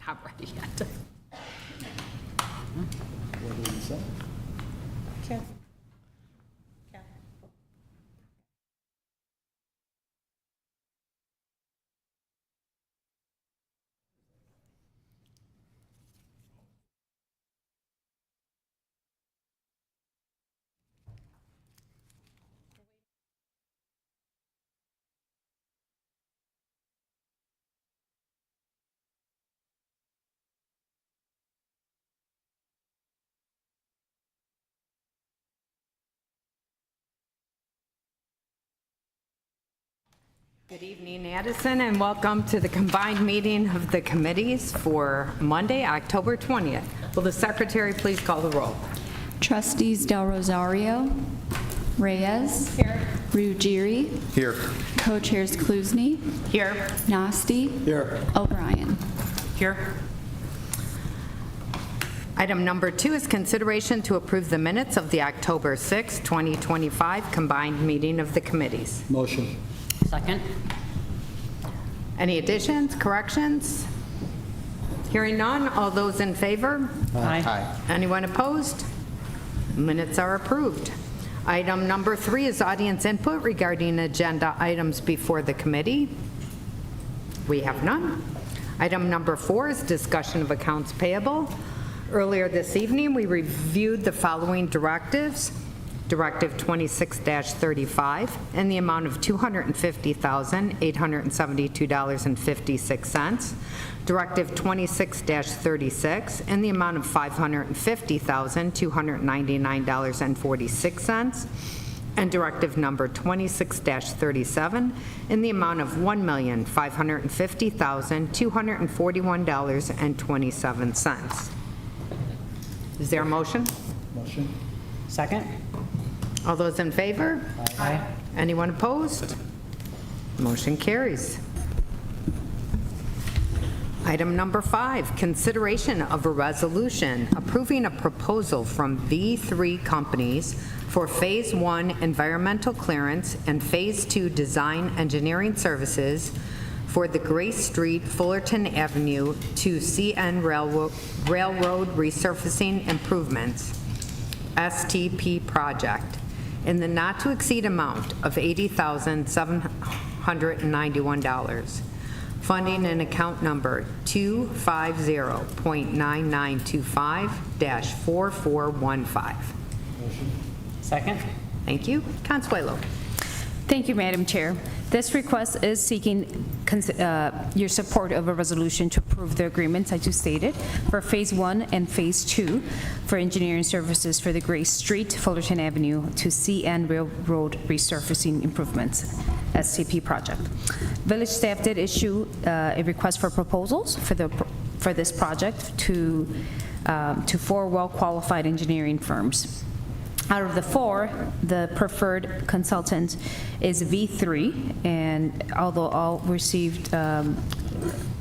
not ready yet. What did he say? Okay. Good evening, Addison, and welcome to the combined meeting of the committees for Monday, October 20th. Will the secretary please call the roll? Trustees Del Rosario, Reyes. Here. Ruggieri. Here. Co-chairs Klusny. Here. Nasty. Here. O'Brien. Here. Item number 2 is consideration to approve the minutes of the October 6, 2025 combined meeting of the committees. Motion. Second. Any additions, corrections? Hearing none, all those in favor? Aye. Anyone opposed? Minutes are approved. Item number 3 is audience input regarding agenda items before the committee. We have none. Item number 4 is discussion of accounts payable. Earlier this evening, we reviewed the following directives. Directive 26-35 in the amount of $250,872.56. Directive 26-36 in the amount of $550,299.46. And directive number 26-37 in the amount of $1,550,241.27. Is there a motion? Motion. Second. All those in favor? Aye. Anyone opposed? Motion carries. Item number 5, consideration of a resolution approving a proposal from V3 companies for Phase 1 environmental clearance and Phase 2 design engineering services for the Grace Street, Fullerton Avenue to CN Railroad resurfacing improvements, STP project, in the not-to-exceed amount of $80,791. Funding in account number 250.9925-4415. Motion. Second. Thank you. Consuelo. Thank you, Madam Chair. This request is seeking your support of a resolution to approve the agreements I just stated for Phase 1 and Phase 2 for engineering services for the Grace Street, Fullerton Avenue to CN Railroad resurfacing improvements, SCP project. Village staff did issue a request for proposals for this project to 4 well-qualified engineering firms. Out of the 4, the preferred consultant is V3, and although all received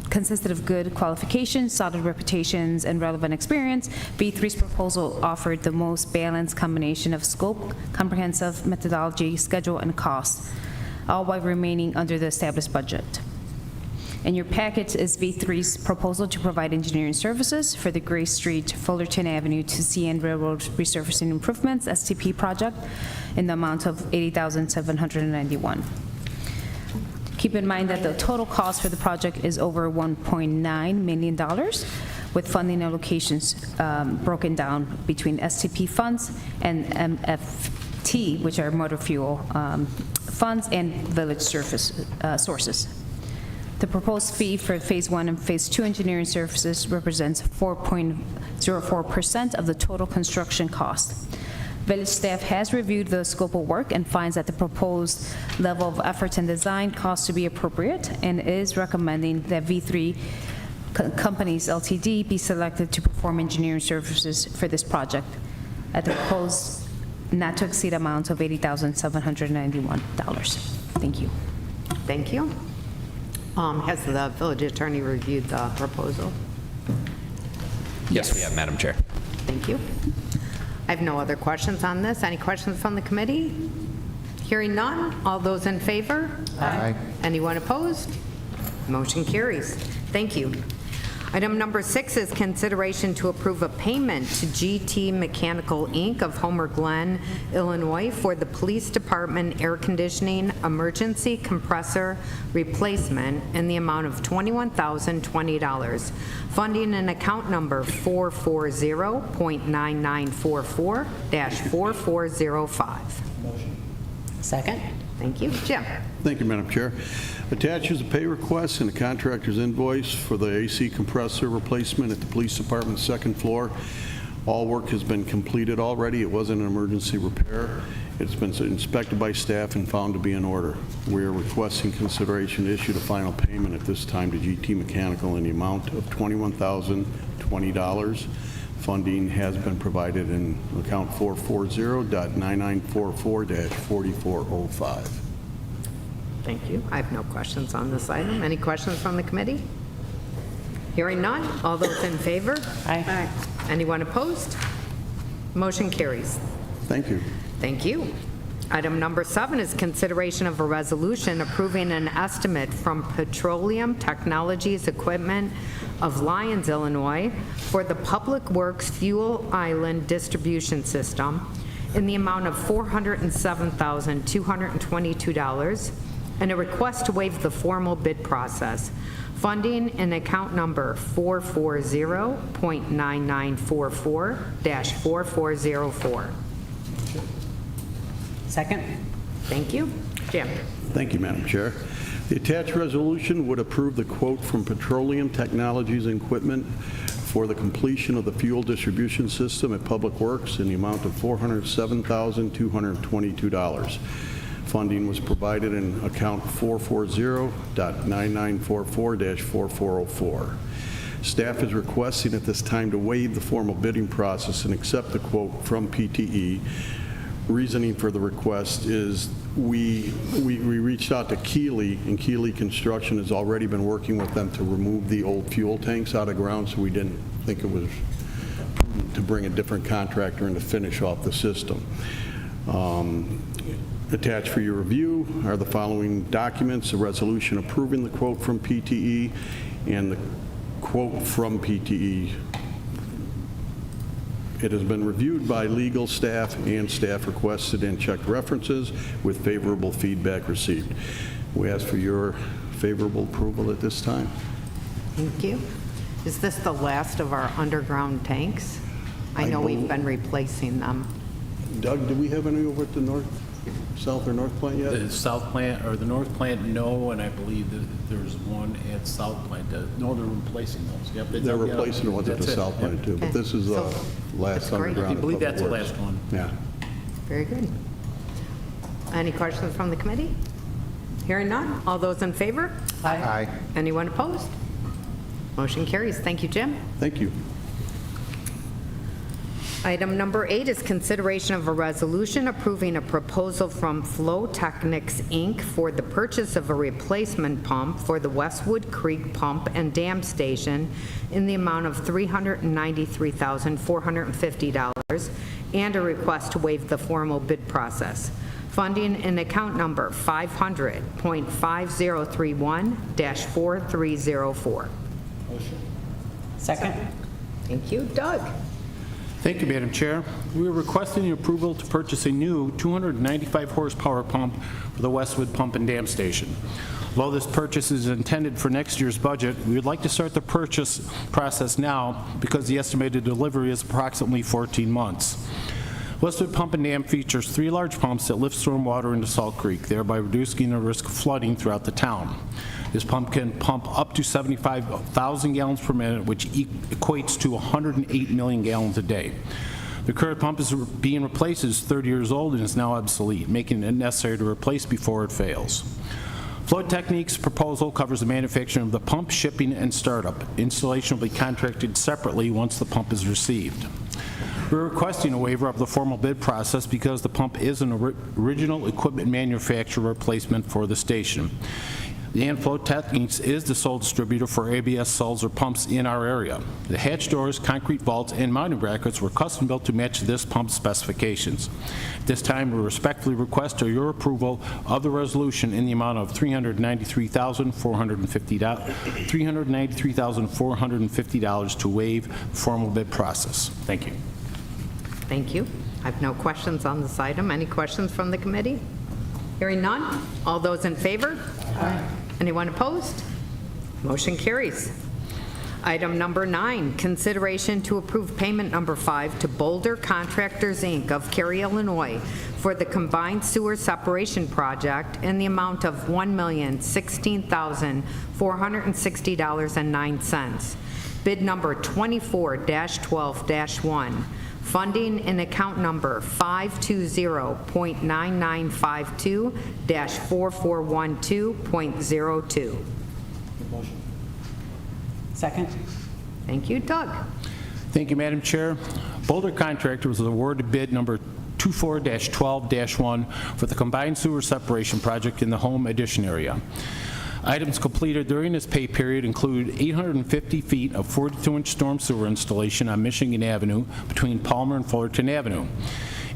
consisted of good qualifications, solid reputations, and relevant experience, V3's proposal offered the most balanced combination of scope, comprehensive methodology, schedule, and cost, all while remaining under the established budget. In your packet is V3's proposal to provide engineering services for the Grace Street, Fullerton Avenue to CN Railroad resurfacing improvements, STP project, in the amount of $80,791. Keep in mind that the total cost for the project is over $1.9 million, with funding allocations broken down between STP funds and MFT, which are motor fuel funds, and village surface sources. The proposed fee for Phase 1 and Phase 2 engineering services represents 4.04% of the total construction cost. Village staff has reviewed the scope of work and finds that the proposed level of effort and design costs to be appropriate and is recommending that V3 Companies Ltd. be selected to perform engineering services for this project at the proposed not to exceed amount of $80,791. Thank you. Thank you. Has the village attorney reviewed the proposal? Yes, we have, Madam Chair. Thank you. I have no other questions on this. Any questions from the committee? Hearing none, all those in favor? Aye. Anyone opposed? Motion carries. Thank you. Item number 6 is consideration to approve a payment to GT Mechanical, Inc. of Homer Glen, Illinois for the Police Department air conditioning emergency compressor replacement in the amount of $21,020. Funding in account number 440.9944-4405. Motion. Second. Thank you. Jim? Thank you, Madam Chair. Attached is a pay request and a contractor's invoice for the AC compressor replacement at the police department's second floor. All work has been completed already. It was an emergency repair. It's been inspected by staff and found to be in order. We are requesting consideration to issue the final payment at this time to GT Mechanical in the amount of $21,020. Funding has been provided in account 440.9944-4405. Thank you. I have no questions on this item. Any questions from the committee? Hearing none. All those in favor? Aye. Anyone opposed? Motion carries. Thank you. Thank you. Item number 7 is consideration of a resolution approving an estimate from Petroleum Technologies Equipment of Lyons, Illinois, for the Public Works Fuel Island Distribution System in the amount of $407,222, and a request to waive the formal bid process. Funding in account number 440.9944-4404. Second. Thank you. Jim? Thank you, Madam Chair. The attached resolution would approve the quote from Petroleum Technologies and Equipment for the completion of the fuel distribution system at Public Works in the amount of $407,222. Funding was provided in account 440.9944-4404. Staff is requesting at this time to waive the formal bidding process and accept the quote from PTE. Reasoning for the request is we reached out to Keeley, and Keeley Construction has already been working with them to remove the old fuel tanks out of ground, so we didn't think it was prudent to bring a different contractor in to finish off the system. Attached for your review are the following documents: a resolution approving the quote from PTE and the quote from PTE. It has been reviewed by legal staff, and staff requested and checked references with favorable feedback received. We ask for your favorable approval at this time. Thank you. Is this the last of our underground tanks? I know we've been replacing them. Doug, do we have any over at the north, south or north plant yet? The south plant, or the north plant, no, and I believe that there's one at south plant. No, they're replacing those. Yep, They're replacing the ones at the That's it. south plant too, but this is the So, last that's great. underground. I believe at that's the Public Works. last one. Yeah. Very good. Any questions from the committee? Hearing none. All those in favor? Aye. Anyone opposed? Motion carries. Thank you, Jim. Thank you. Item number 8 is consideration of a resolution approving a proposal from Flow Technics, Inc. for the purchase of a replacement pump for the Westwood Creek Pump and Dam Station in the amount of $393,450, and a request to waive the formal bid process. Funding in account number 500.5031-4304. Motion. Second. Thank you. Doug? Thank you, Madam Chair. We are requesting the approval to purchase a new 295 horsepower pump for the Westwood Pump and Dam Station. Although this purchase is intended for next year's budget, we would like to start the purchase process now because the estimated delivery is approximately 14 months. Westwood Pump and Dam features 3 large pumps that lift storm water into Salt Creek, thereby reducing the risk of flooding throughout the town. This pump can pump up to 75,000 gallons per minute, which equates to 108 million gallons a day. The current pump is being replaced, is 30 years old and is now obsolete, making it necessary to replace before it fails. Flow Techniques' proposal covers the manufacturing of the pump, shipping, and startup. Installation will be contracted separately once the pump is received. We're requesting a waiver of the formal bid process because the pump is an original equipment manufacturer replacement for the station. And Flow Techniques is the sole distributor for ABS cells or pumps in our area. The hatch doors, concrete vaults, and mounting brackets were custom built to match this pump specifications. At this time, we respectfully request your approval of the resolution in the amount of $393,450 to waive formal bid process. Thank you. Thank you. I have no questions on this item. Any questions from the committee? Hearing none. All those in favor? Aye. Anyone opposed? Motion carries. Item number 9, consideration to approve payment number 5 to Boulder Contractors, Inc. of Cary, Illinois for the combined sewer separation project in the amount of $1,016,460.09. Bid number 24-12-1. Funding in account number 520.9952-4412.02. Motion. Second. Thank you, Doug. Thank you, Madam Chair. Boulder Contractors was awarded bid number 24-12-1 for the combined sewer separation project in the home addition area. Items completed during this pay period include 850 feet of 42-inch storm sewer installation on Michigan Avenue between Palmer and Fullerton Avenue.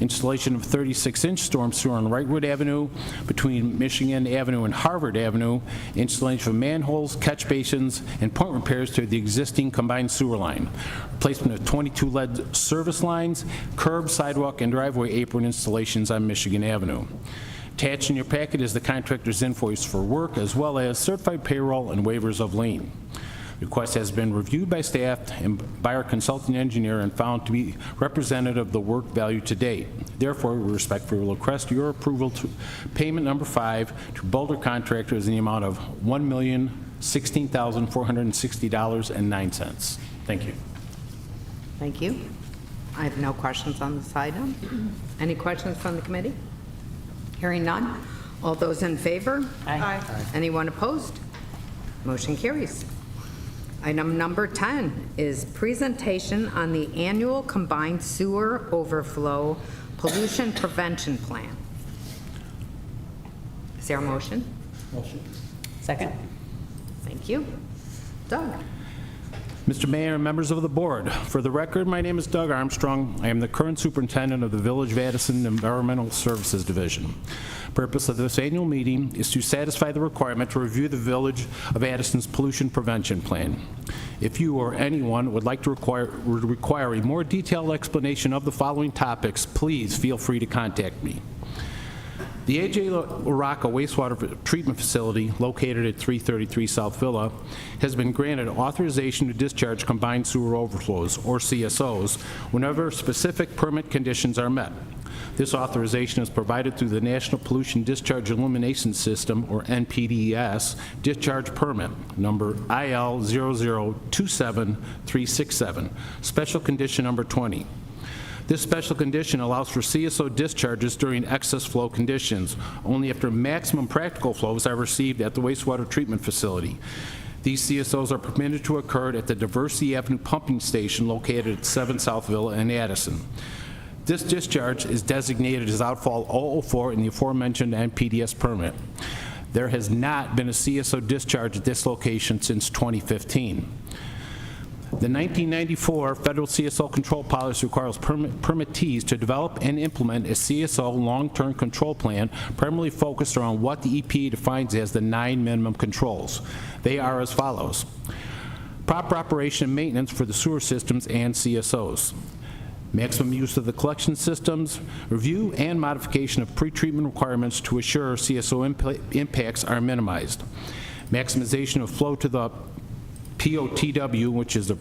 Installation of 36-inch storm sewer on Wrightwood Avenue between Michigan Avenue and Harvard Avenue. Installation of manholes, catch basins, and point repairs to the existing combined sewer line. Replacement of 22 lead service lines, curb, sidewalk, and driveway apron installations on Michigan Avenue. Attached in your packet is the contractor's invoice for work, as well as certified payroll and waivers of lien. The request has been reviewed by staff and by our consulting engineer and found to be representative of the work value to date. Therefore, we respectfully request your approval to payment number 5 to Boulder Contractors in the amount of $1,016,460.09. Thank you. Thank you. I have no questions on this item. Any questions from the committee? Hearing none. All those in favor? Aye. Anyone opposed? Motion carries. Item number 10 is presentation on the annual combined sewer overflow pollution prevention plan. Is there a motion? Motion. Second. Thank you. Doug? Mr. Mayor and members of the board, for the record, my name is Doug Armstrong. I am the current superintendent of the Village of Addison Environmental Services Division. Purpose of this annual meeting is to satisfy the requirement to review the Village of Addison's pollution prevention plan. If you or anyone would like to require a more detailed explanation of the following topics, please feel free to contact me. The A.J. LaRocca wastewater treatment facility, located at 333 South Villa, has been granted authorization to discharge combined sewer overflows, or CSOs, whenever specific permit conditions are met. This authorization is provided through the National Pollution Discharge Elimination System, or NPDES, discharge permit, number IL0027367, special condition number 20. This special condition allows for CSO discharges during excess flow conditions, only after maximum practical flows are received at the wastewater treatment facility. These CSOs are permitted to occur at the Diversity Avenue pumping station located at 7 South Villa in Addison. This discharge is designated as outfall 004 in the aforementioned NPDES permit. There has not been a CSO discharge at this location since 2015. The 1994 federal CSO control policy requires permittees to develop and implement a CSO long-term control plan primarily focused around what the EPA defines as the 9 minimum controls. They are as follows: proper operation and maintenance for the sewer systems and CSOs, maximum use of the collection systems, review and modification of pretreatment requirements to assure CSO impacts are minimized, maximization of flow to the POTW, which is the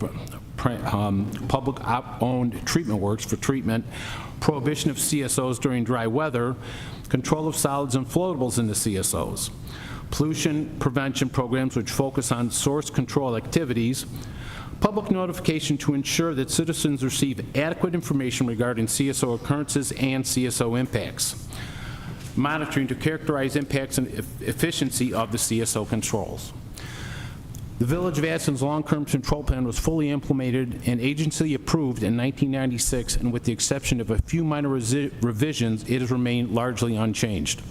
public-owned treatment works for treatment, prohibition of CSOs during dry weather, control of solids and floatables in the CSOs, pollution prevention programs which focus on source control activities, public notification to ensure that citizens receive adequate information regarding CSO occurrences and CSO impacts, monitoring to characterize impacts and efficiency of the CSO controls. The Village of Addison's long-term control plan was fully implemented and agency approved in 1996, and with the exception of a few minor revisions, it has remained largely unchanged.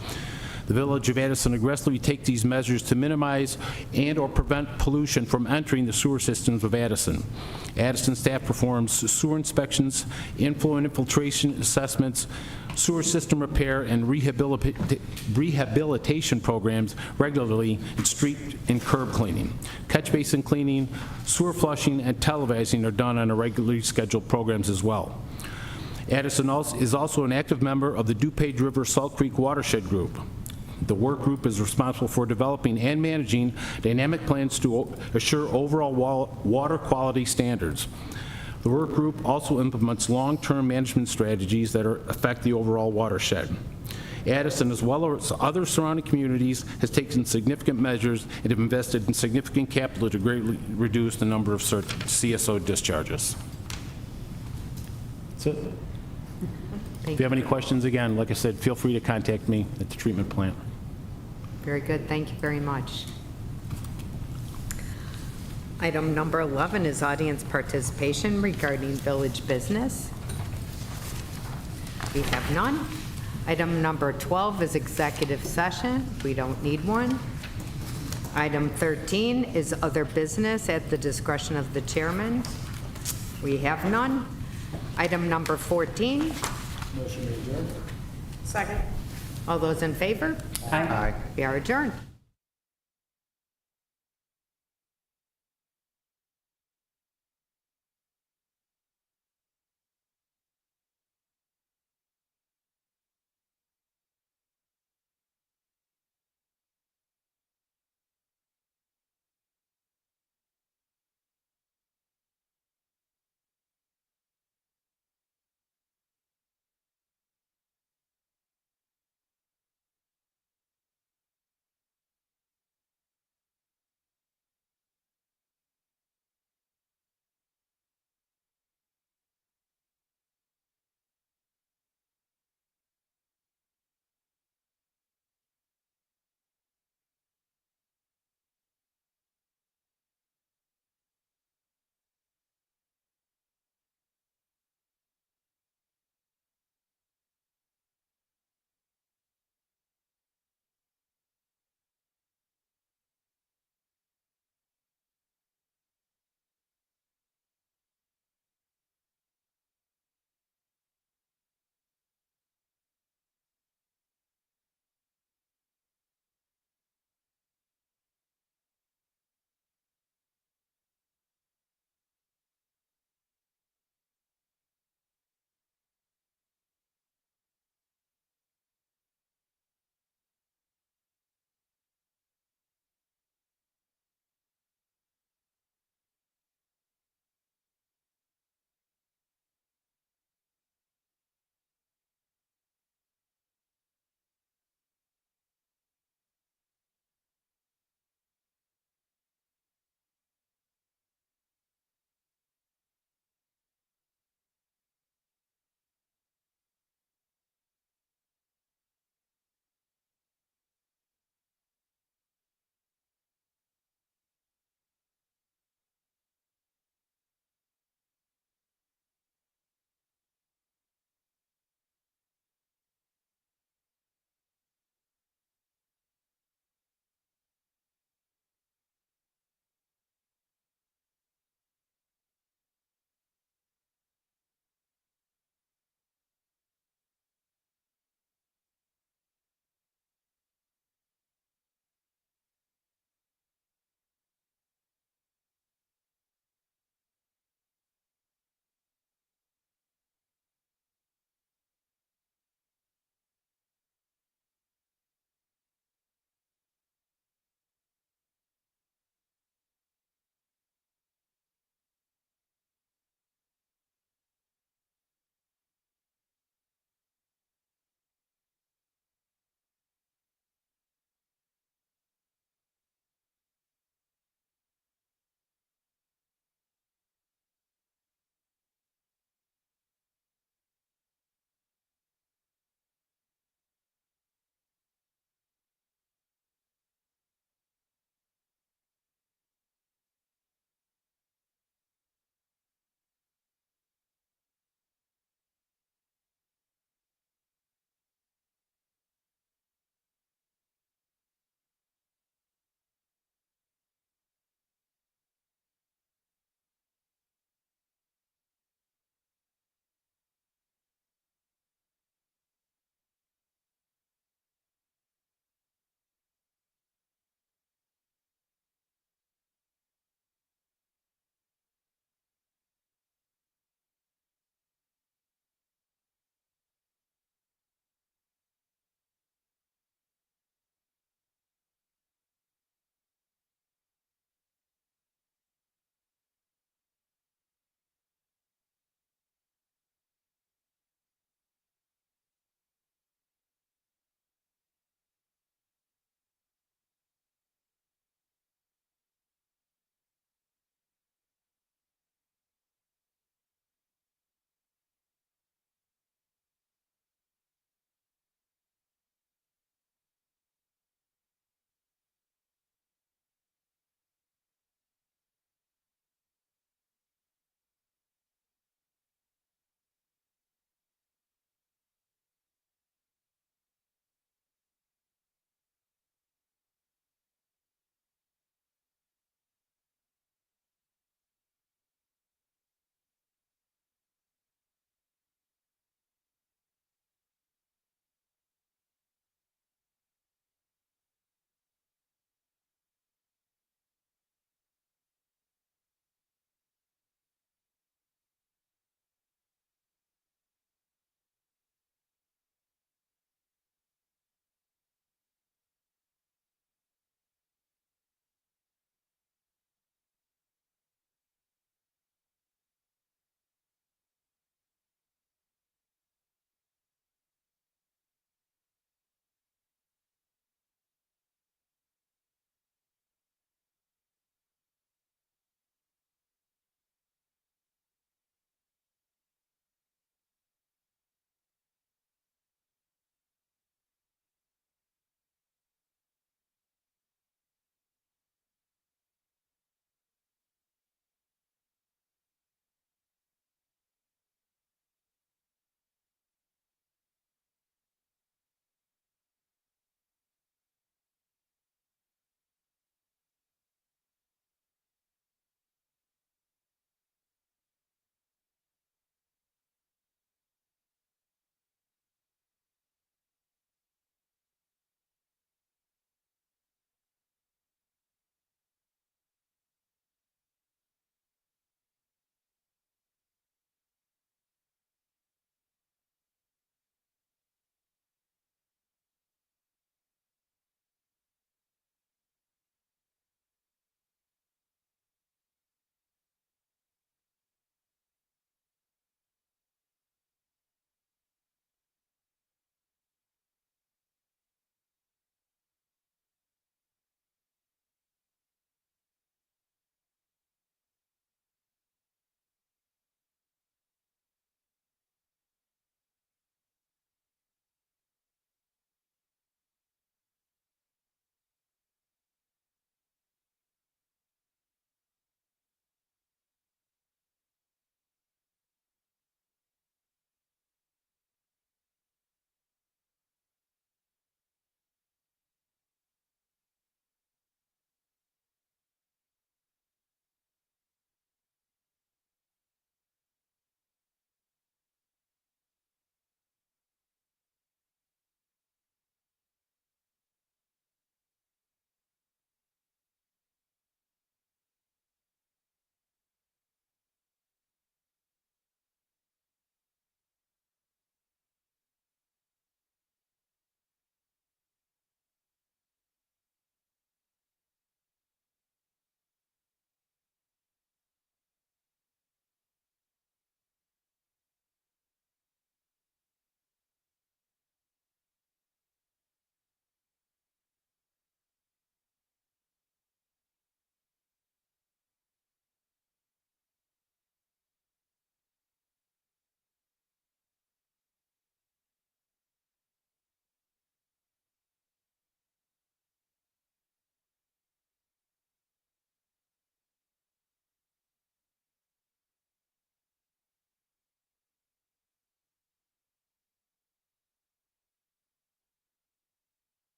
The Village of Addison aggressively take these measures to minimize and/or prevent pollution from entering the sewer systems of Addison. Addison staff performs sewer inspections, inflow and infiltration assessments, sewer system repair, and rehabilitation programs regularly, and street and curb cleaning. Catch basin cleaning, sewer flushing, and televising are done on a regularly scheduled programs as well. Addison is also an active member of the DuPage River Salt Creek Watershed Group. The work group is responsible for developing and managing dynamic plans to assure overall water quality standards. The work group also implements long-term management strategies that affect the overall watershed. Addison, as well as other surrounding communities, has taken significant measures and have invested in significant capital to greatly reduce the number of CSO discharges. That's it. If you have any questions, again, like I said, feel free to contact me at the treatment plant. Very good, thank you very much. Item number 11 is audience participation regarding village business. We have none. Item number 12 is executive session. We don't need one. Item 13 is other business at the discretion of the chairman. We have none. Item number 14. Motion to adjourn. Second. All those in favor? Aye. We are adjourned.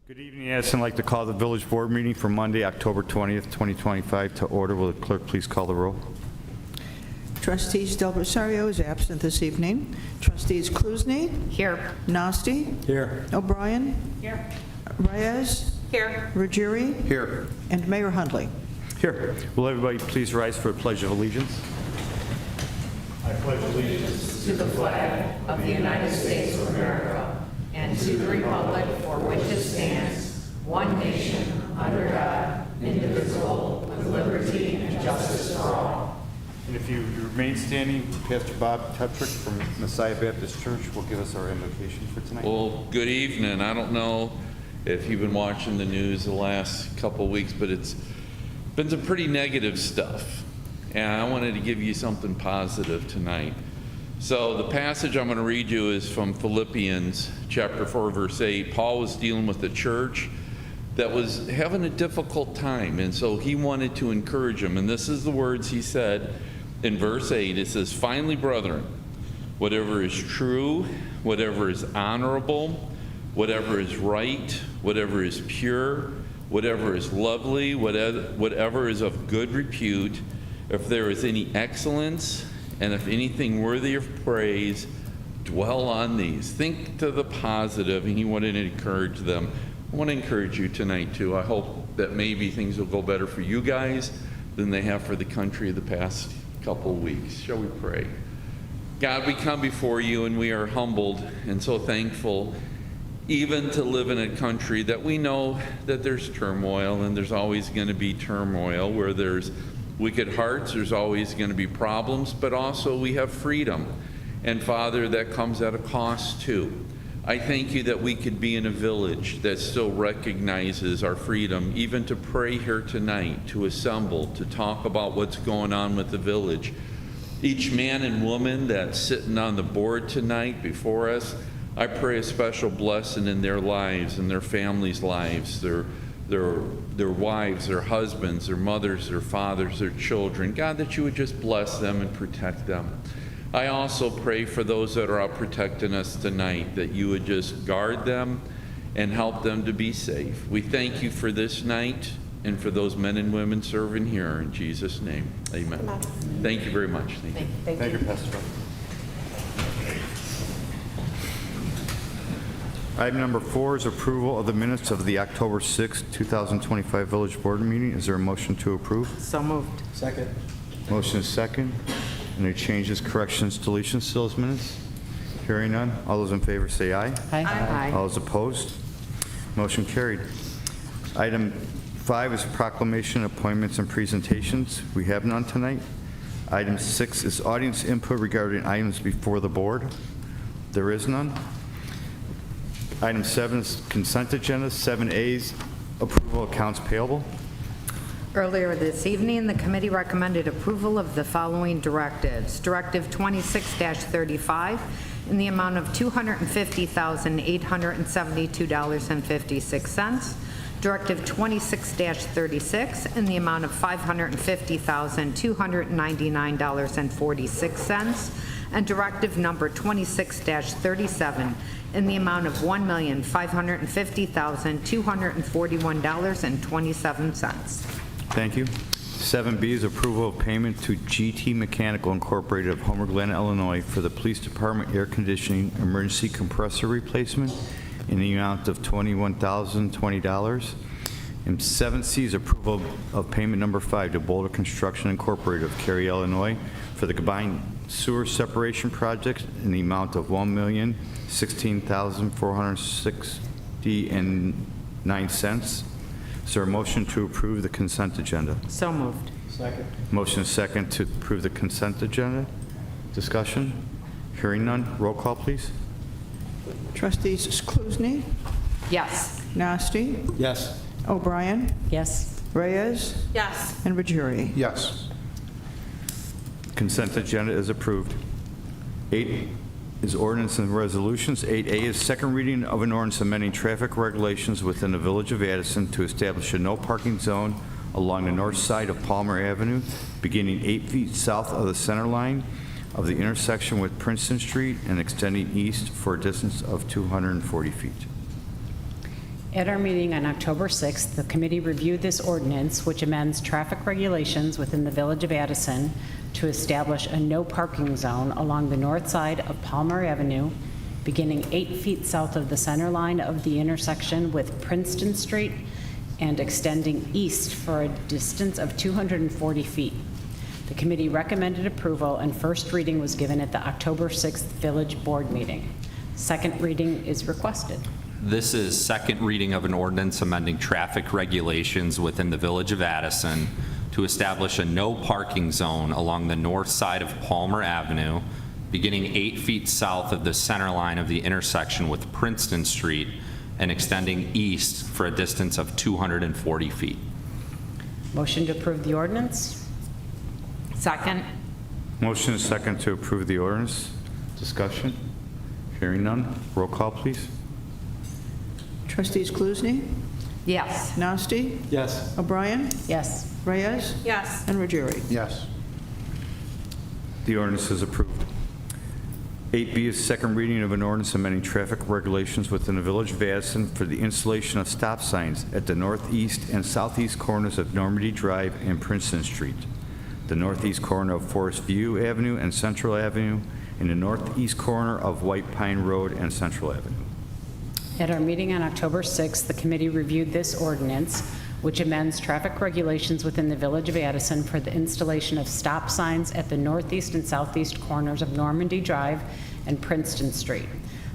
Good evening, Addison. I'd like to call the village board meeting for Monday, October 20th, 2025 to order. Will the clerk please call the roll? Trustees Del Rosario is absent this evening. Trustees Klusny, Here. Nasty, Here. O'Brien, Here. Reyes, Here. Ruggieri, Here. and Mayor Hundley. Here. Will everybody please rise for the Pledge of Allegiance? To the flag of the United States of America and to the republic for which it stands, one nation, under God, indivisible, with liberty and justice for all. And if you remain standing, Pastor Bob Tetrick from Messiah Baptist Church will give us our invocation for tonight. Well, good evening. I don't know if you've been watching the news the last couple of weeks, but it's been some pretty negative stuff. And I wanted to give you something positive tonight. So the passage I'm going to read you is from Philippians chapter 4, verse 8. Paul was dealing with a church that was having a difficult time, and so he wanted to encourage them. And this is the words he said in verse 8. It says, "Finally, brethren, whatever is true, whatever is honorable, whatever is right, whatever is pure, whatever is lovely, whatever is of good repute, if there is any excellence, and if anything worthy of praise, dwell on these." Think to the positive, and he wanted to encourage them. I want to encourage you tonight, too. I hope that maybe things will go better for you guys than they have for the country the past couple of weeks. Shall we pray? God, we come before you, and we are humbled and so thankful even to live in a country that we know that there's turmoil, and there's always going to be turmoil. Where there's wicked hearts, there's always going to be problems, but also we have freedom. And Father, that comes at a cost too. I thank you that we could be in a village that still recognizes our freedom, even to pray here tonight, to assemble, to talk about what's going on with the village. Each man and woman that's sitting on the board tonight before us, I pray a special blessing in their lives and their families' lives, their wives, their husbands, their mothers, their fathers, their children. God, that you would just bless them and protect them. I also pray for those that are out protecting us tonight, that you would just guard them and help them to be safe. We thank you for this night and for those men and women serving here. In Jesus' name, amen. Thank you very much. Thank you. Thank you, Pastor Bob. Item number 4 is approval of the minutes of the October 6, 2025 Village Board meeting. Is there a motion to approve? So moved. Second. Motion is second. Any changes, corrections, deletions to those minutes? Hearing none. All those in favor say aye. Aye. All those opposed? Motion carried. Item 5 is proclamation, appointments, and presentations. We have none tonight. Item 6 is audience input regarding items before the board. There is none. Item 7 is consent agenda. 7A is approval of accounts payable. Earlier this evening, the committee recommended approval of the following directives. Directive 26-35 in the amount of $250,872.56. Directive 26-36 in the amount of $550,299.46. And Directive number 26-37 in the amount of $1,550,241.27. Thank you. 7B is approval of payment to GT Mechanical Incorporated of Homer Glen, Illinois for the Police Department air conditioning emergency compressor replacement in the amount of $21,020. And 7C is approval of payment number 5 to Boulder Construction Incorporated of Cary, Illinois for the combined sewer separation project in the amount of $1,016,460.09. Is there a motion to approve the consent agenda? So moved. Second. Motion is second to approve the consent agenda. Discussion? Hearing none. Roll call, please. Trustees Klusny, Yes. Nasty, Yes. O'Brien, Yes. Reyes, Yes. and Ruggieri. Yes. Consent agenda is approved. 8 is ordinance and resolutions. 8A is second reading of an ordinance amending traffic regulations within the Village of Addison to establish a no parking zone along the north side of Palmer Avenue, beginning 8 feet south of the center line of the intersection with Princeton Street and extending east for a distance of 240 feet. At our meeting on October 6th, the committee reviewed this ordinance, which amends traffic regulations within the Village of Addison to establish a no parking zone along the north side of Palmer Avenue, beginning 8 feet south of the center line of the intersection with Princeton Street and extending east for a distance of 240 feet. The committee recommended approval, and first reading was given at the October 6th Village Board meeting. Second reading is requested. This is second reading of an ordinance amending traffic regulations within the Village of Addison to establish a no parking zone along the north side of Palmer Avenue, beginning 8 feet south of the center line of the intersection with Princeton Street and extending east for a distance of 240 feet. Motion to approve the ordinance? Second. Motion is second to approve the ordinance. Discussion? Hearing none. Roll call, please. Trustees Klusny, Yes. Nasty, Yes. O'Brien, Yes. Reyes, Yes. and Ruggieri. Yes. The ordinance is approved. 8B is second reading of an ordinance amending traffic regulations within the Village of Addison for the installation of stop signs at the northeast and southeast corners of Normandy Drive and Princeton Street, the northeast corner of Forest View Avenue and Central Avenue, and the northeast corner of White Pine Road and Central Avenue. At our meeting on October 6th, the committee reviewed this ordinance, which amends traffic regulations within the Village of Addison for the installation of stop signs at the northeast and southeast corners of Normandy Drive and Princeton Street,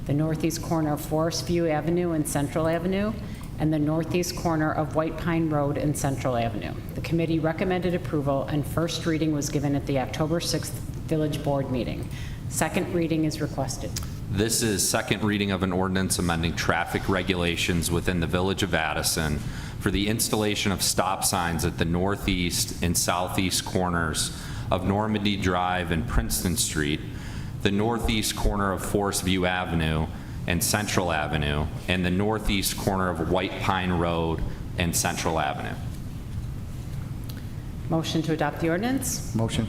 the northeast corner of Forest View Avenue and Central Avenue, and the northeast corner of White Pine Road and Central Avenue. The committee recommended approval, and first reading was given at the October 6th Village Board meeting. Second reading is requested. This is second reading of an ordinance amending traffic regulations within the Village of Addison for the installation of stop signs at the northeast and southeast corners of Normandy Drive and Princeton Street, the northeast corner of Forest View Avenue and Central Avenue, and the northeast corner of White Pine Road and Central Avenue. Motion to adopt the ordinance? Motion.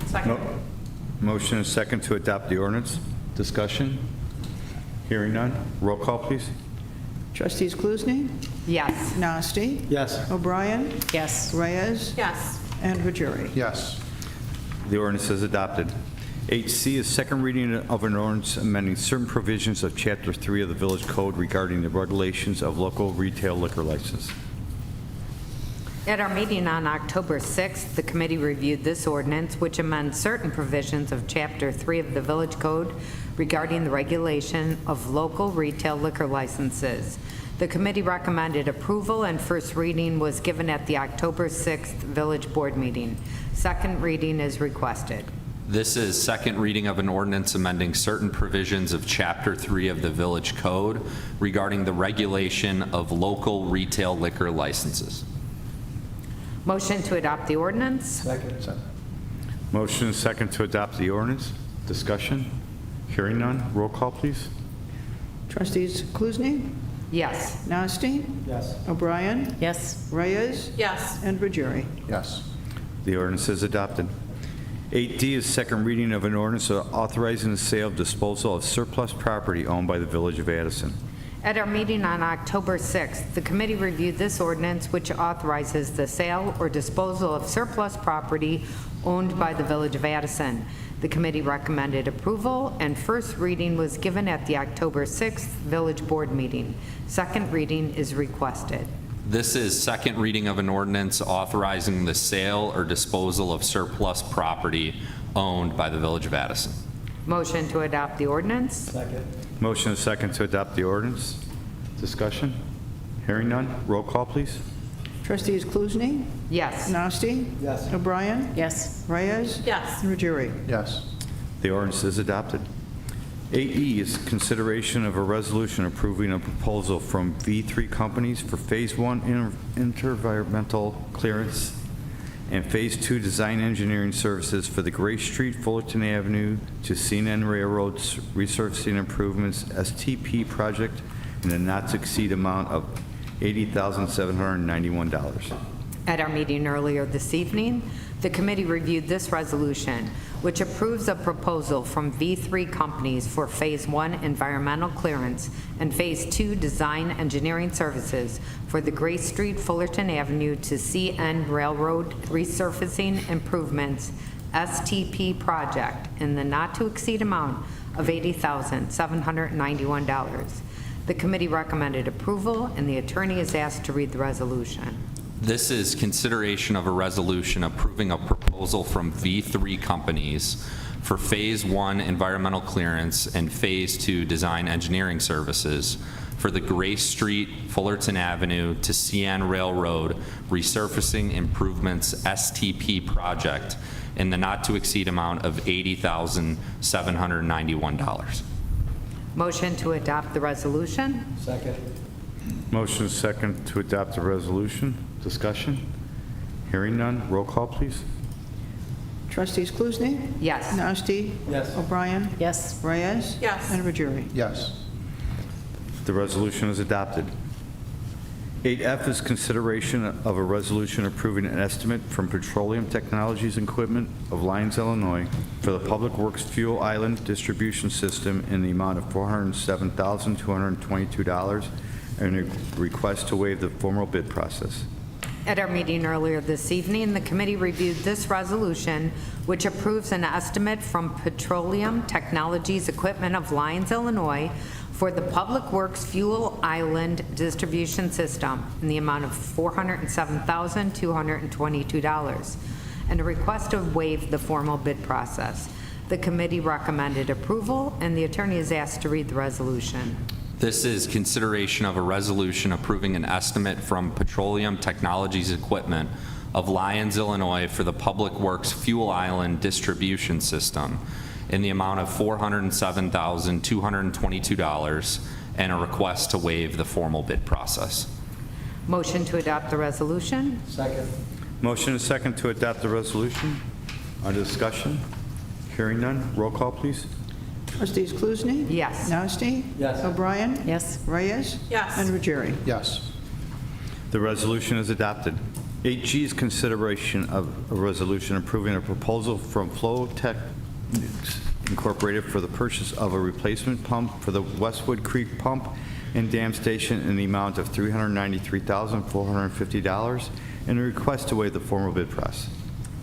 Second. Motion is second to adopt the ordinance. Discussion? Hearing none. Roll call, please. Trustees Klusny, Yes. Nasty, Yes. O'Brien, Yes. Reyes, Yes. and Ruggieri. Yes. The ordinance is adopted. 8C is second reading of an ordinance amending certain provisions of Chapter 3 of the Village Code regarding the regulations of local retail liquor license. At our meeting on October 6th, the committee reviewed this ordinance, which amends certain provisions of Chapter 3 of the Village Code regarding the regulation of local retail liquor licenses. The committee recommended approval, and first reading was given at the October 6th Village Board meeting. Second reading is requested. This is second reading of an ordinance amending certain provisions of Chapter 3 of the Village Code regarding the regulation of local retail liquor licenses. Motion to adopt the ordinance? Second. Motion is second to adopt the ordinance. Discussion? Hearing none. Roll call, please. Trustees Klusny, Yes. Nasty, Yes. O'Brien, Yes. Reyes, Yes. and Ruggieri. Yes. The ordinance is adopted. 8D is second reading of an ordinance authorizing the sale of disposal of surplus property owned by the Village of Addison. At our meeting on October 6th, the committee reviewed this ordinance, which authorizes the sale or disposal of surplus property owned by the Village of Addison. The committee recommended approval, and first reading was given at the October 6th Village Board meeting. Second reading is requested. This is second reading of an ordinance authorizing the sale or disposal of surplus property owned by the Village of Addison. Motion to adopt the ordinance? Second. Motion is second to adopt the ordinance. Discussion? Hearing none. Roll call, please. Trustees Klusny, Yes. Nasty, Yes. O'Brien, Yes. Reyes, Yes. and Ruggieri. Yes. The ordinance is adopted. 8E is consideration of a resolution approving a proposal from V3 companies for Phase 1 environmental clearance and Phase 2 design engineering services for the Gray Street, Fullerton Avenue to CNN Railroad's resurfacing improvements STP project in a not-to-exceed amount of $80,791. At our meeting earlier this evening, The committee reviewed this resolution, which approves a proposal from V3 companies for Phase 1 environmental clearance and Phase 2 design engineering services for the Gray Street Fullerton Avenue to CN Railroad resurfacing improvements STP project in the not-to-exceed amount of $80,791. The committee recommended approval, and the attorney is asked to read the resolution. This is consideration of a resolution approving a proposal from V3 companies for Phase 1 environmental clearance and Phase 2 design engineering services for the Gray Street, Fullerton Avenue to CN Railroad resurfacing improvements STP project in the not-to-exceed amount of $80,791. Motion to adopt the resolution? Second. Motion is second to adopt the resolution. Discussion? Hearing none. Roll call, please. Trustees Kluzny? Yes. Nasty? Yes. O'Brien? Yes. Reyes? Yes. And Ruggieri? Yes. The resolution is adopted. 8F is consideration of a resolution approving an estimate from Petroleum Technologies Equipment of Lyons, Illinois for the Public Works Fuel Island Distribution System in the amount of $407,222 and a request to waive the formal bid process. At our meeting earlier this evening, the committee reviewed this resolution, which approves an estimate from Petroleum Technologies Equipment of Lyons, Illinois, for the Public Works Fuel Island Distribution System in the amount of $407,222, and a request to waive the formal bid process. The committee recommended approval, and the attorney is asked to read the resolution. This is consideration of a resolution approving an estimate from Petroleum Technologies Equipment of Lyons, Illinois for the Public Works Fuel Island Distribution System in the amount of $407,222 and a request to waive the formal bid process. Motion to adopt the resolution? Second. Motion is second to adopt the resolution. Under discussion? Hearing none. Roll call, please. Trustees Kluzny? Yes. Nasty? Yes. O'Brien? Yes. Reyes? Yes. And Ruggieri? Yes. The resolution is adopted. 8G is consideration of a resolution approving a proposal from Flow Tech Incorporated for the purchase of a replacement pump for the Westwood Creek Pump and Dam Station in the amount of $393,450 and a request to waive the formal bid process.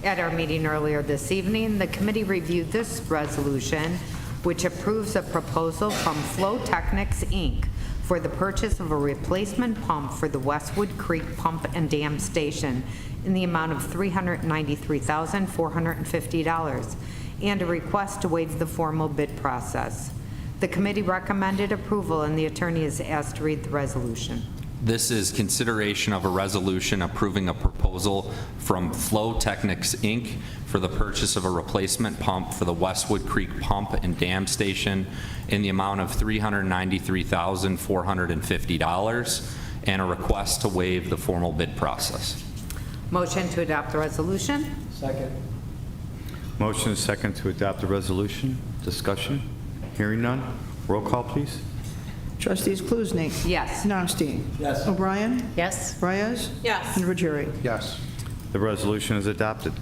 At our meeting earlier this evening, the committee reviewed this resolution, which approves a proposal from Flow Technics, Inc. for the purchase of a replacement pump for the Westwood Creek Pump and Dam Station in the amount of $393,450 and a request to waive the formal bid process. The committee recommended approval, and the attorney is asked to read the resolution. This is consideration of a resolution approving a proposal from Flow Technics, Inc. for the purchase of a replacement pump for the Westwood Creek Pump and Dam Station in the amount of $393,450 and a request to waive the formal bid process. Motion to adopt the resolution? Second. Motion is second to adopt the resolution. Discussion? Hearing none. Roll call, please. Trustees Kluzny? Yes. Nasty? Yes. O'Brien? Yes. Reyes? Yes. And Ruggieri? Yes. The resolution is adopted.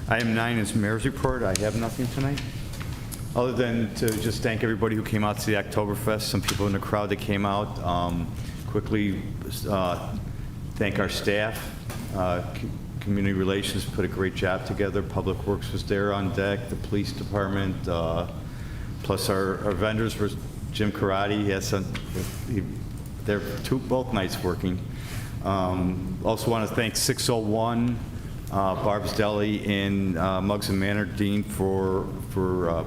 Item 9 is mayor's report. I have nothing tonight, other than to just thank everybody who came out to the Oktoberfest, some people in the crowd that came out. Quickly thank our staff. Community Relations put a great job together. Public Works was there on deck, the police department, plus our vendors were Jim Karate. He has some, they're both nights working. Also want to thank 601, Barb's Deli, and Muggs and Manor Dean for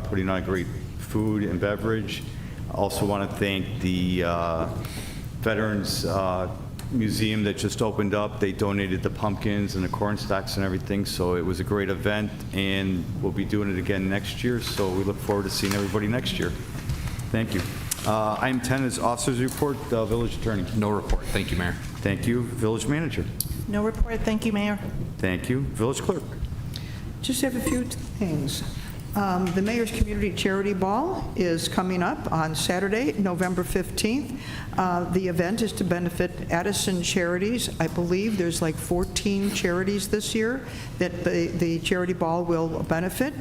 putting on great food and beverage. Also want to thank the Veterans Museum that just opened up. They donated the pumpkins and the corn stalks and everything, so it was a great event, and we'll be doing it again next year, so we look forward to seeing everybody next year. Thank you. Item 10 is officers' report. Village Attorney. No report. Thank you, Mayor. Thank you. Village Manager. No report, thank you, Mayor. Thank you. Village Clerk. Just have a few things. The Mayor's Community Charity Ball is coming up on Saturday, November 15th. The event is to benefit Addison charities. I believe there's like 14 charities this year that the charity ball will benefit.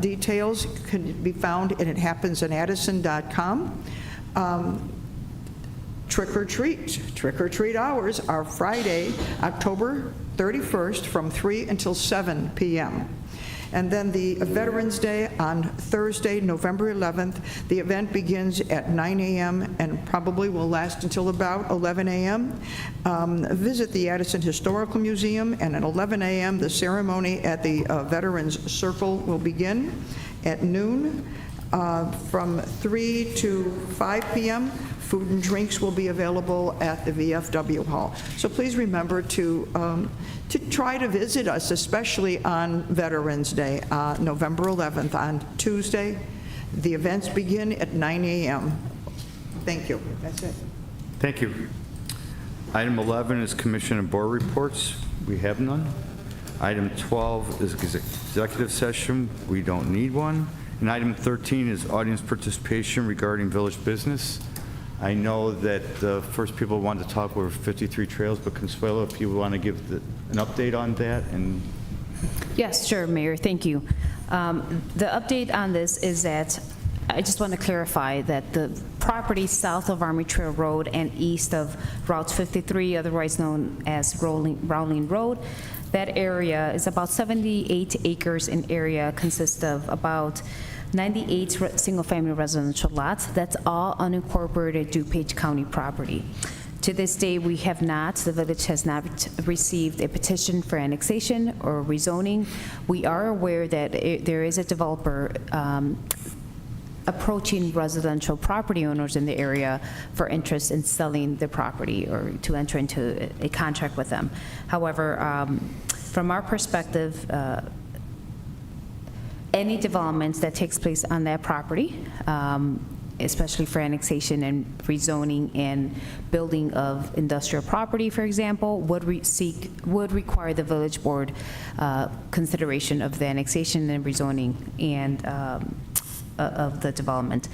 Details can be found, and it happens at addison.com. Trick or treat hours are Friday, October 31st from 3 until 7 p.m. And then the Veterans Day on Thursday, November 11th. The event begins at 9 a.m. and probably will last until about 11 a.m. Visit the Addison Historical Museum, and at 11 a.m. the ceremony at the Veterans Circle will begin. At noon, from 3 to 5 p.m., food and drinks will be available at the VFW Hall. So please remember to try to visit us, especially on Veterans Day, November 11th, on Tuesday. The events begin at 9 a.m. Thank you. That's it. Thank you. Item 11 is commission and board reports. We have none. Item 12 is executive session. We don't need one. And item 13 is audience participation regarding village business. I know that the first people wanted to talk were 53 Trails, but Consuelo, if you want to give an update on that. And Yes, sure, Mayor, thank you. The update on this is that I just want to clarify that the property south of Army Trail Road and east of Route 53, otherwise known as Rowling Road, that area is about 78 acres in area, consists of about 98 single-family residential lots. That's all unincorporated DuPage County property. To this day, the village has not received a petition for annexation or rezoning. We are aware that there is a developer approaching residential property owners in the area for interest in selling the property or to enter into a contract with them. However, from our perspective, any developments that takes place on that property, especially for annexation and rezoning and building of industrial property, for example, would require the village board consideration of the annexation and rezoning and of the development.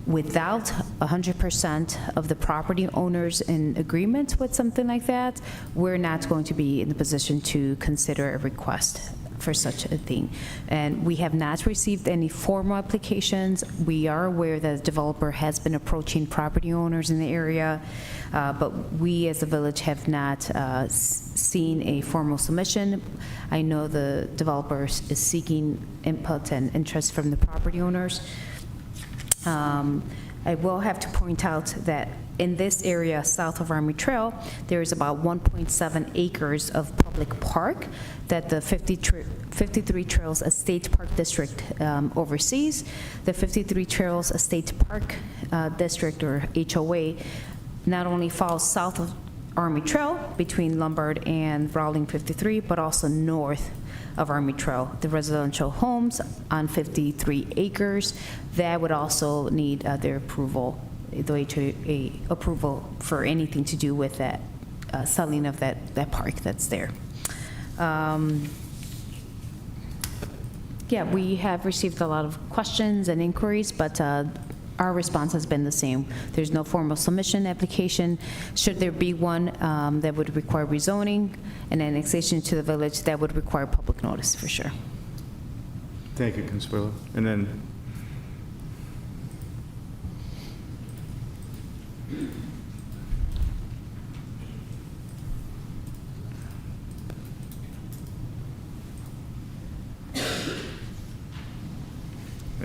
Without 100% of the property owners in agreement with something like that, we're not going to be in the position to consider a request for such a thing. And we have not received any formal applications. We are aware that the developer has been approaching property owners in the area, but we as a village have not seen a formal submission. I know the developer is seeking input and interest from the property owners. I will have to point out that in this area south of Army Trail, there is about 1.7 acres of public park that the 53 Trails Estate Park District oversees. The 53 Trails Estate Park District, or HOA, not only falls south of Army Trail between Lombard and Rowling 53, but also north of Army Trail. The residential homes on 53 acres, that would also need their approval, the HOA approval for anything to do with that selling of that park that's there. Yeah, we have received a lot of questions and inquiries, but our response has been the same. There's no formal submission application. Should there be one that would require rezoning and annexation to the village, that would require public notice for sure. thank you, Consuelo. And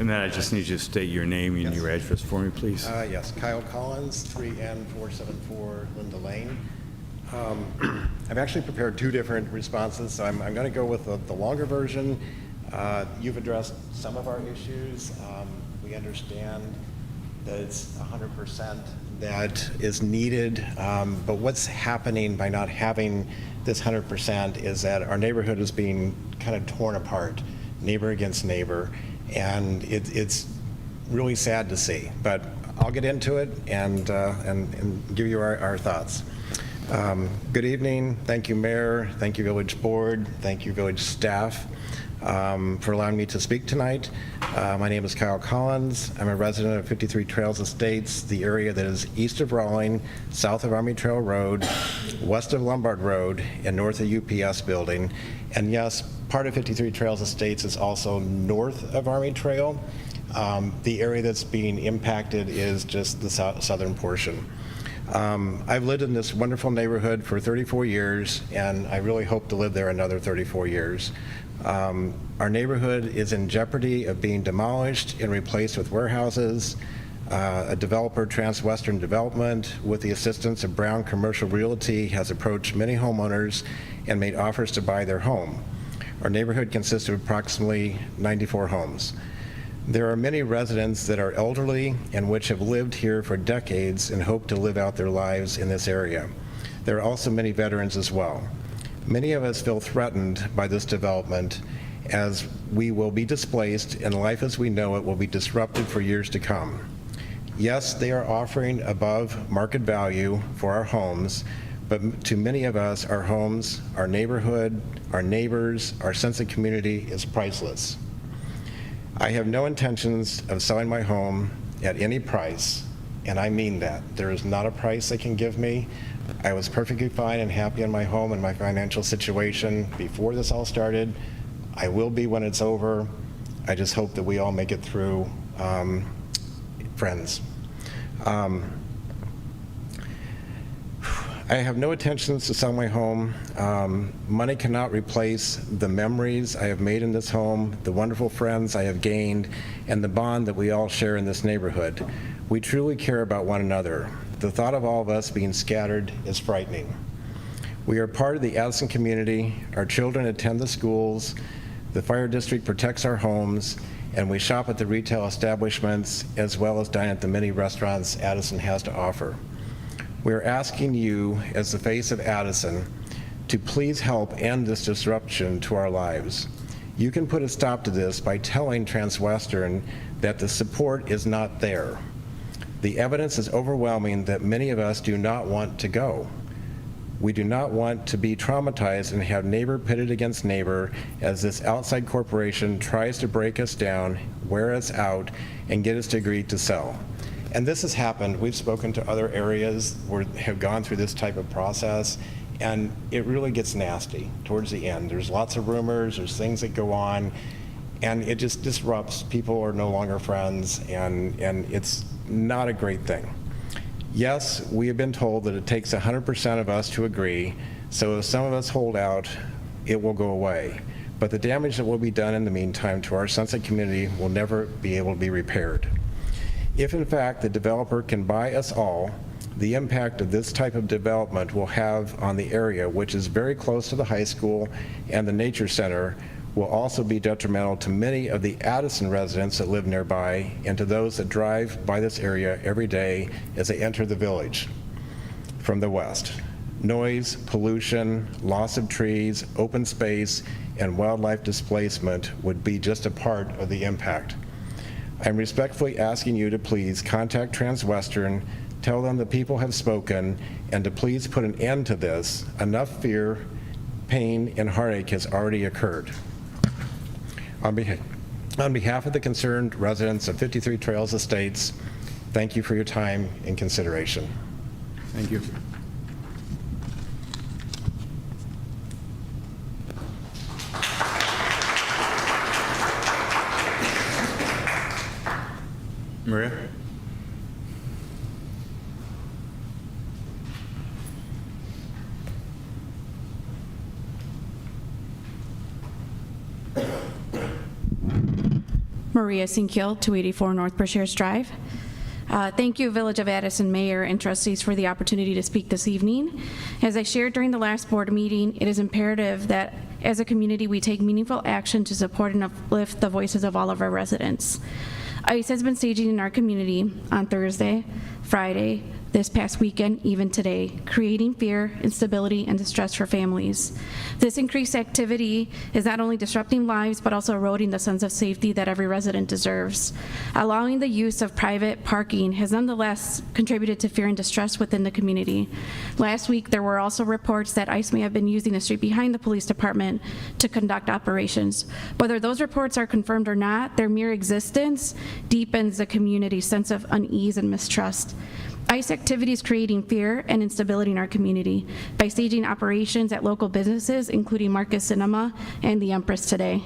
then I just need you to state your name and your address for me, please. Yes, Kyle Collins, 3N474 Linda Lane. I've actually prepared two different responses, so I'm going to go with the longer version. You've addressed some of our issues. We understand that it's 100% that is needed, but what's happening by not having this 100% is that our neighborhood is being kind of torn apart, neighbor against neighbor, and it's really sad to see. But I'll get into it and give you our thoughts. Good evening. Thank you, Mayor. Thank you, Village Board. Thank you, Village staff, for allowing me to speak tonight. My name is Kyle Collins. I'm a resident of 53 Trails Estates, the area that is east of Rawling, south of Army Trail Road, west of Lombard Road, and north of UPS Building. And yes, part of 53 Trails Estates is also north of Army Trail. The area that's being impacted is just the southern portion. I've lived in this wonderful neighborhood for 34 years, and I really hope to live there another 34 years. Our neighborhood is in jeopardy of being demolished and replaced with warehouses. A developer, Transwestern Development, with the assistance of Brown Commercial Realty, has approached many homeowners and made offers to buy their home. Our neighborhood consists of approximately 94 homes. There are many residents that are elderly and which have lived here for decades and hope to live out their lives in this area. There are also many veterans as well. Many of us feel threatened by this development as we will be displaced and life as we know it will be disrupted for years to come. Yes, they are offering above market value for our homes, but to many of us, our homes, our neighborhood, our neighbors, our sense of community is priceless. I have no intentions of selling my home at any price, and I mean that. There is not a price they can give me. I was perfectly fine and happy in my home and my financial situation before this all started. I will be when it's over. I just hope that we all make it through, friends. I have no intentions to sell my home. Money cannot replace the memories I have made in this home, the wonderful friends I have gained, and the bond that we all share in this neighborhood. We truly care about one another. The thought of all of us being scattered is frightening. We are part of the Addison community. Our children attend the schools. The fire district protects our homes, and we shop at the retail establishments as well as dine at the many restaurants Addison has to offer. We are asking you, as the face of Addison, to please help end this disruption to our lives. You can put a stop to this by telling Transwestern that the support is not there. The evidence is overwhelming that many of us do not want to go. We do not want to be traumatized and have neighbor pitted against neighbor as this outside corporation tries to break us down, wear us out, and get us to agree to sell. And this has happened. We've spoken to other areas where have gone through this type of process, and it really gets nasty towards the end. There's lots of rumors, there's things that go on, and it just disrupts. People are no longer friends, and it's not a great thing. Yes, we have been told that it takes 100% of us to agree, so if some of us hold out, it will go away. But the damage that will be done in the meantime to our sense of community will never be able to be repaired. If in fact the developer can buy us all, the impact of this type of development will have on the area, which is very close to the high school and the nature center, will also be detrimental to many of the Addison residents that live nearby and to those that drive by this area every day as they enter the village from the west. Noise, pollution, loss of trees, open space, and wildlife displacement would be just a part of the impact. I'm respectfully asking you to please contact Transwestern, tell them the people have spoken, and to please put an end to this. Enough fear, pain, and heartache has already occurred. On behalf of the concerned residents of 53 Trails Estates, thank you for your time and consideration. Thank you. Maria? Maria Sinkiel, 284 North Brashears Drive. Thank you, Village of Addison Mayor and trustees, for the opportunity to speak this evening. As I shared during the last board meeting, it is imperative that as a community we take meaningful action to support and uplift the voices of all of our residents. ICE has been staging in our community on Thursday, Friday, this past weekend, even today, creating fear, instability, and distress for families. This increased activity is not only disrupting lives, but also eroding the sense of safety that every resident deserves. Allowing the use of private parking has nonetheless contributed to fear and distress within the community. Last week, there were also reports that ICE may have been using the street behind the police department to conduct operations. Whether those reports are confirmed or not, their mere existence deepens the community's sense of unease and mistrust. ICE activities creating fear and instability in our community by staging operations at local businesses, including Marcus Cinema and the Empress today.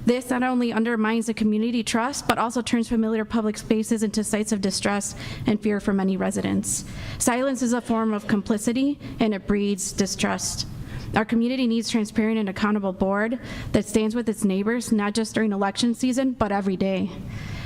This not only undermines the community trust, but also turns familiar public spaces into sites of distress and fear for many residents. Silence is a form of complicity, and it breeds distrust. Our community needs transparent and accountable board that stands with its neighbors, not just during election season, but every day.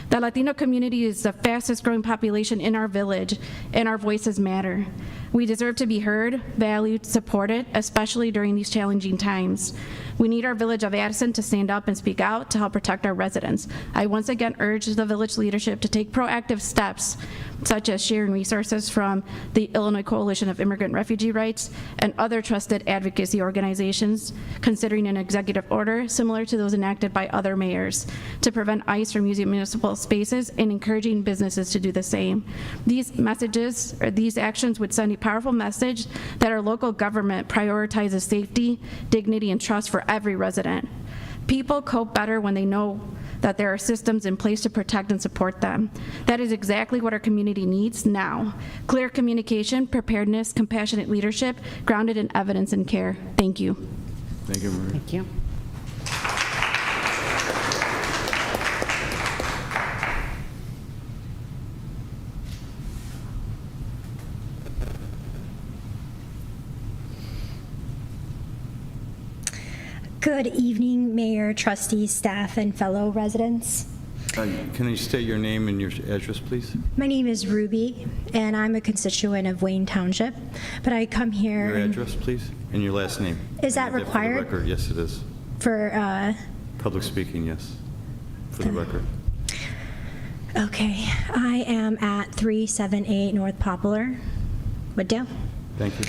The Latino community is the fastest growing population in our village, and our voices matter. We deserve to be heard, valued, supported, especially during these challenging times. We need our Village of Addison to stand up and speak out to help protect our residents. I once again urge the village leadership to take proactive steps, such as sharing resources from the Illinois Coalition of Immigrant Refugee Rights and other trusted advocacy organizations, considering an executive order similar to those enacted by other mayors to prevent ICE from using municipal spaces and encouraging businesses to do the same. These messages, or these actions, would send a powerful message that our local government prioritizes safety, dignity, and trust for every resident. People cope better when they know that there are systems in place to protect and support them. That is exactly what our community needs now. Clear communication, preparedness, compassionate leadership, grounded in evidence and care. Thank you. Thank you, Maria. Thank you. Good evening, Mayor, trustees, staff, and fellow residents. Can you state your name and your address, please? My name is Ruby, and I'm a constituent of Wayne Township, but I come here... Your address, please, and your last name. Is that For the required? record, yes, it is. For, Public speaking, yes, for the record. okay, I am at 378 North Poplar, Wooddale. Thank you.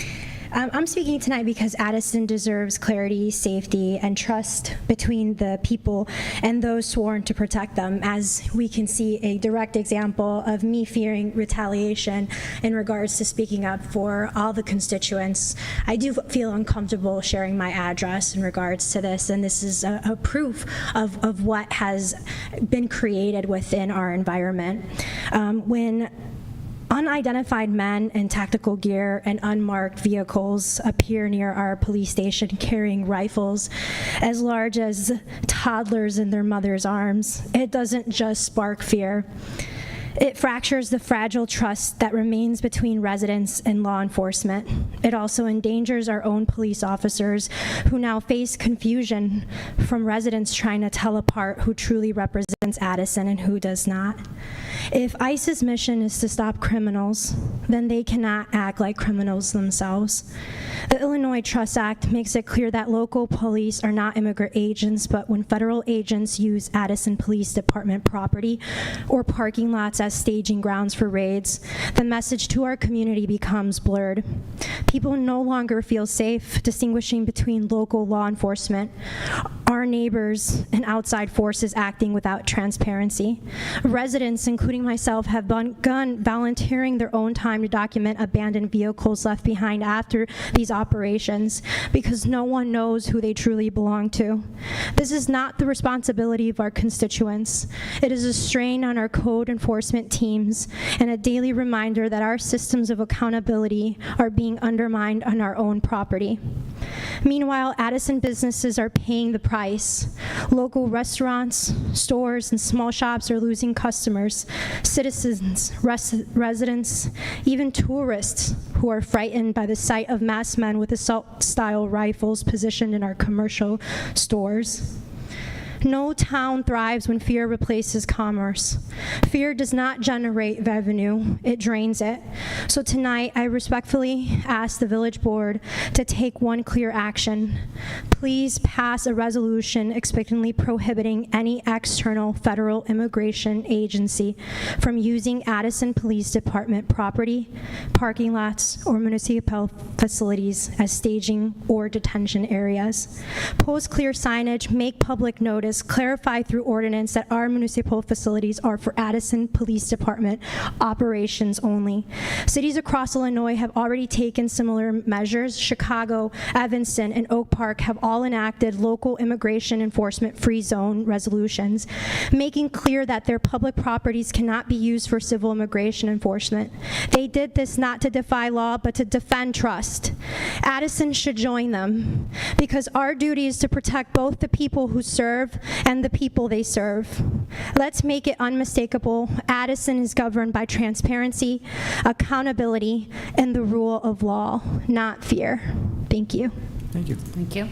I'm speaking tonight because Addison deserves clarity, safety, and trust between the people and those sworn to protect them, as we can see a direct example of me fearing retaliation in regards to speaking up for all the constituents. I do feel uncomfortable sharing my address in regards to this, and this is a proof of what has been created within our environment. When unidentified men in tactical gear and unmarked vehicles appear near our police station carrying rifles as large as toddlers in their mother's arms, it doesn't just spark fear. It fractures the fragile trust that remains between residents and law enforcement. It also endangers our own police officers, who now face confusion from residents trying to tell apart who truly represents Addison and who does not. If ICE's mission is to stop criminals, then they cannot act like criminals themselves. The Illinois Trust Act makes it clear that local police are not immigrant agents, but when federal agents use Addison Police Department property or parking lots as staging grounds for raids, the message to our community becomes blurred. People no longer feel safe distinguishing between local law enforcement, our neighbors, and outside forces acting without transparency. Residents, including myself, have begun volunteering their own time to document abandoned vehicles left behind after these operations because no one knows who they truly belong to. This is not the responsibility of our constituents. It is a strain on our code enforcement teams and a daily reminder that our systems of accountability are being undermined on our own property. Meanwhile, Addison businesses are paying the price. Local restaurants, stores, and small shops are losing customers, citizens, residents, even tourists who are frightened by the sight of masked men with assault-style rifles positioned in our commercial stores. No town thrives when fear replaces commerce. Fear does not generate revenue, it drains it. So tonight, I respectfully ask the village board to take one clear action. Please pass a resolution explicitly prohibiting any external federal immigration agency from using Addison Police Department property, parking lots, or municipal facilities as staging or detention areas. Post clear signage, make public notice, clarify through ordinance that our municipal facilities are for Addison Police Department operations only. Cities across Illinois have already taken similar measures. Chicago, Evanston, and Oak Park have all enacted local immigration enforcement free zone resolutions, making clear that their public properties cannot be used for civil immigration enforcement. They did this not to defy law, but to defend trust. Addison should join them, because our duty is to protect both the people who serve and the people they serve. Let's make it unmistakable. Addison is governed by transparency, accountability, and the rule of law, not fear. Thank you. Thank you. Thank you.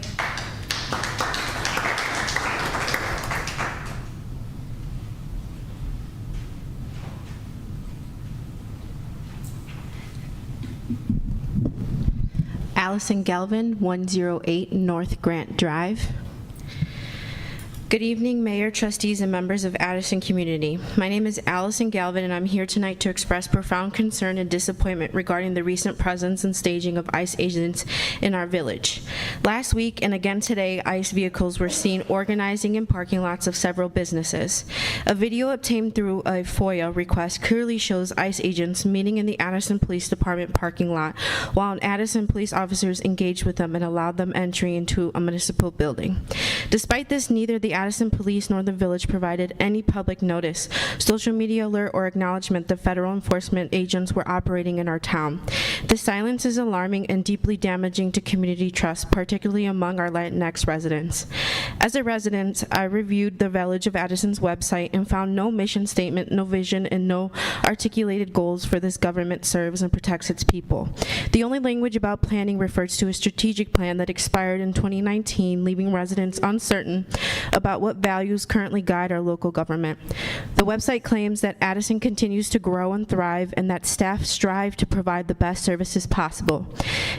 Allison Galvin, 108 North Grant Drive. Good evening, Mayor, trustees, and members of Addison community. My name is Allison Galvin, and I'm here tonight to express profound concern and disappointment regarding the recent presence and staging of ICE agents in our village. Last week and again today, ICE vehicles were seen organizing in parking lots of several businesses. A video obtained through a FOIA request clearly shows ICE agents meeting in the Addison Police Department parking lot, while Addison police officers engaged with them and allowed them entry into a municipal building. Despite this, neither the Addison Police nor the village provided any public notice, social media alert, or acknowledgement that federal enforcement agents were operating in our town. The silence is alarming and deeply damaging to community trust, particularly among our Latinx residents. As a resident, I reviewed the Village of Addison's website and found no mission statement, no vision, and no articulated goals for this government serves and protects its people. The only language about planning refers to a strategic plan that expired in 2019, leaving residents uncertain about what values currently guide our local government. The website claims that Addison continues to grow and thrive and that staff strive to provide the best services possible.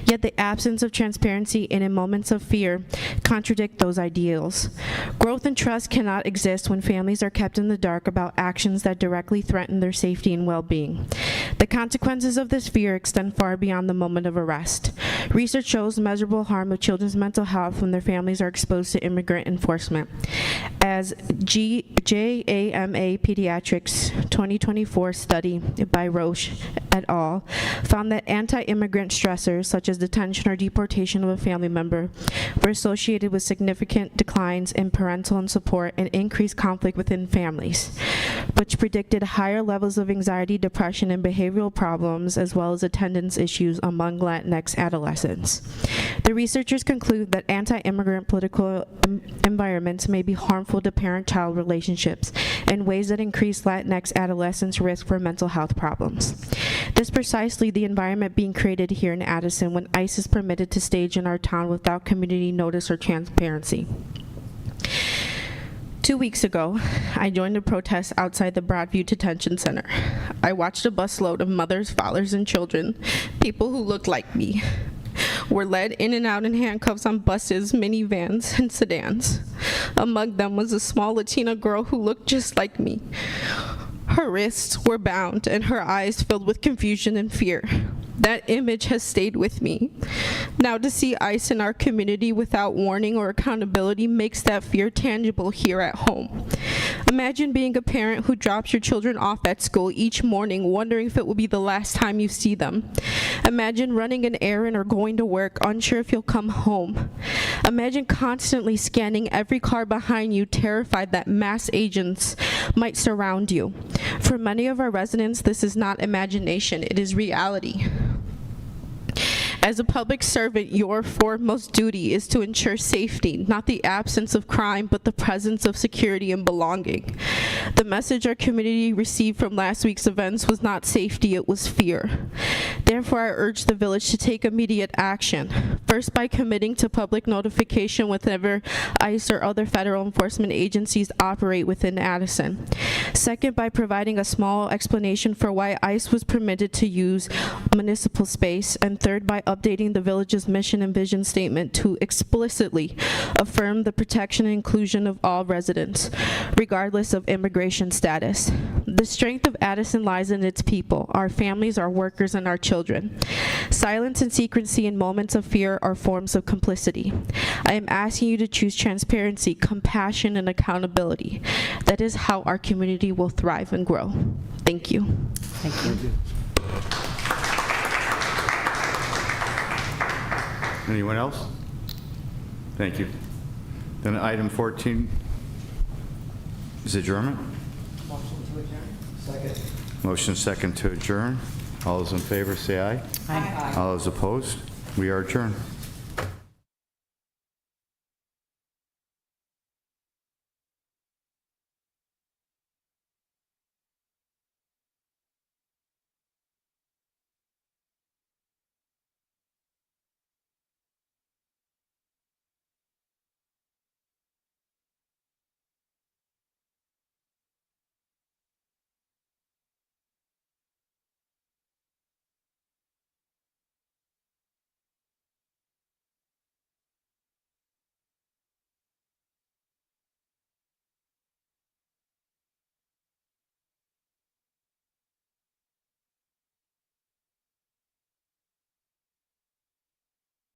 Yet the absence of transparency and in moments of fear contradict those ideals. Growth and trust cannot exist when families are kept in the dark about actions that directly threaten their safety and well-being. The consequences of this fear extend far beyond the moment of arrest. Research shows measurable harm of children's mental health when their families are exposed to immigrant enforcement. As JAMA Pediatrics 2024 study by Roche et al. Found that anti-immigrant stressors such as detention or deportation of a family member were associated with significant declines in parental and support and increased conflict within families, which predicted higher levels of anxiety, depression, and behavioral problems, as well as attendance issues among Latinx adolescents. The researchers conclude that anti-immigrant political environments may be harmful to parent-child relationships in ways that increase Latinx adolescents' risk for mental health problems. This is precisely the environment being created here in Addison when ICE is permitted to stage in our town without community notice or transparency. 2 weeks ago, I joined a protest outside the Broadview Detention Center. I watched a busload of mothers, fathers, and children, people who looked like me, were led in and out in handcuffs on buses, minivans, and sedans. Among them was a small Latina girl who looked just like me. Her wrists were bound and her eyes filled with confusion and fear. That image has stayed with me. Now to see ICE in our community without warning or accountability makes that fear tangible here at home. Imagine being a parent who drops your children off at school each morning, wondering if it will be the last time you see them. Imagine running an errand or going to work, unsure if you'll come home. Imagine constantly scanning every car behind you, terrified that mass agents might surround you. For many of our residents, this is not imagination, it is reality. As a public servant, your foremost duty is to ensure safety, not the absence of crime, but the presence of security and belonging. The message our community received from last week's events was not safety, it was fear. Therefore, I urge the village to take immediate action. First, by committing to public notification whenever ICE or other federal enforcement agencies operate within Addison. Second, by providing a small explanation for why ICE was permitted to use municipal space. And third, by updating the village's mission and vision statement to explicitly affirm the protection and inclusion of all residents, regardless of immigration status. The strength of Addison lies in its people, our families, our workers, and our children. Silence and secrecy in moments of fear are forms of complicity. I am asking you to choose transparency, compassion, and accountability. That is how our community will thrive and grow. Thank you. Thank you. Anyone else? Thank you. Then item 14 is adjournment. Motion to adjourn. Second. Motion second to adjourn. All those in favor say aye. Aye. All those opposed? We are adjourned.